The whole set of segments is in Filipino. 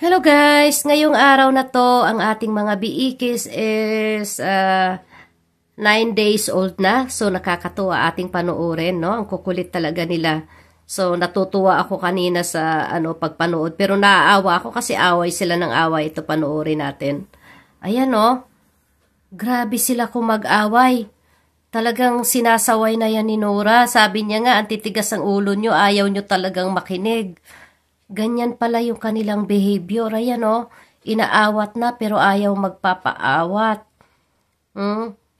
Hello guys! Ngayong araw na to, ang ating mga biikis is 9 days old na. So nakakatuwa ating panoorin, no? Ang kukulit talaga nila. So natutuwa ako kanina sa pagpanood. Pero naaawa ako kasi away sila ng away. Ito panoorin natin. Ayan, no? Grabe sila kung mag-away. Talagang sinasaway na yan ni Nora. Sabi niya nga, ang titigas ang ulo nyo, ayaw nyo talagang makinig. Ganyan pala yung kanilang behavior. Ayan o, inaawat na pero ayaw magpapaawat.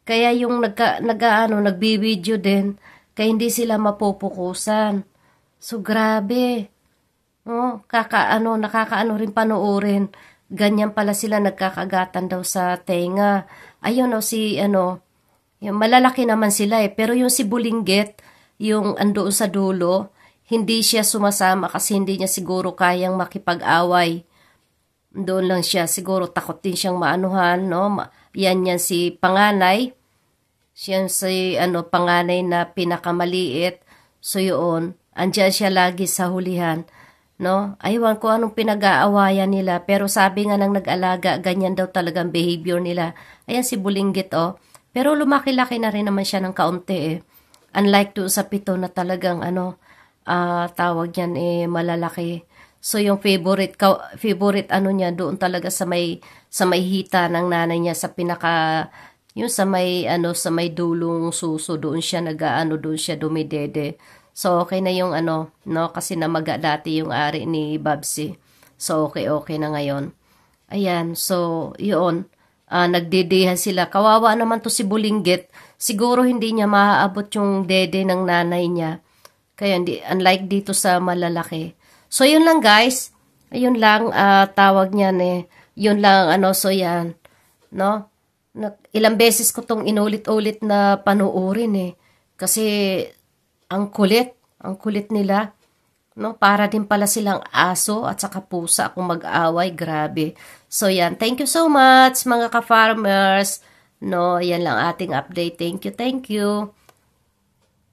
Kaya yung nagbibideo din, kaya hindi sila mapupukusan. So grabe. Nakakaano rin panoorin. Ganyan pala sila nagkakagatan daw sa tenga. Ayun o yung malalaki naman sila pero yung si Bulinggit, yung andoon sa dulo, hindi siya sumasama kasi hindi niya siguro kayang makipag-away. Doon lang siya, siguro takot din siyang maanuhan, no? Yan si panganay. Siya si panganay na pinakamaliit. So yun, andyan siya lagi sa hulihan, no? Aywan ko anong pinag-aawayan nila, pero sabi nga ng nag-alaga, ganyan daw talagang behavior nila. Ayan si Bulinggit, oh. Pero lumaki-laki na rin naman siya ng kaunti, eh. Unlike doon sa pito na talagang tawag niyan malalaki. So yung favorite niya doon talaga sa may hita ng nanay niya sa pinaka yung sa may dulong suso doon siya doon siya dumidede. So okay na yung no, kasi namaga dati yung ari ni Babsi. So okay na ngayon. Ayan, so yun. Nagdedehan sila. Kawawa naman to si Bulinggit. Siguro hindi niya maaabot yung dede ng nanay niya. Kaya unlike dito sa malalaki. So yun lang guys. Yun lang tawag niyan. Yun lang so yan. No? Ilang beses ko tong inulit-ulit na panuorin. Kasi ang kulit nila. No, para din pala silang aso at saka pusa kung mag-away, grabe. So yan, thank you so much mga ka-farmers. No, yan lang ating update. Thank you.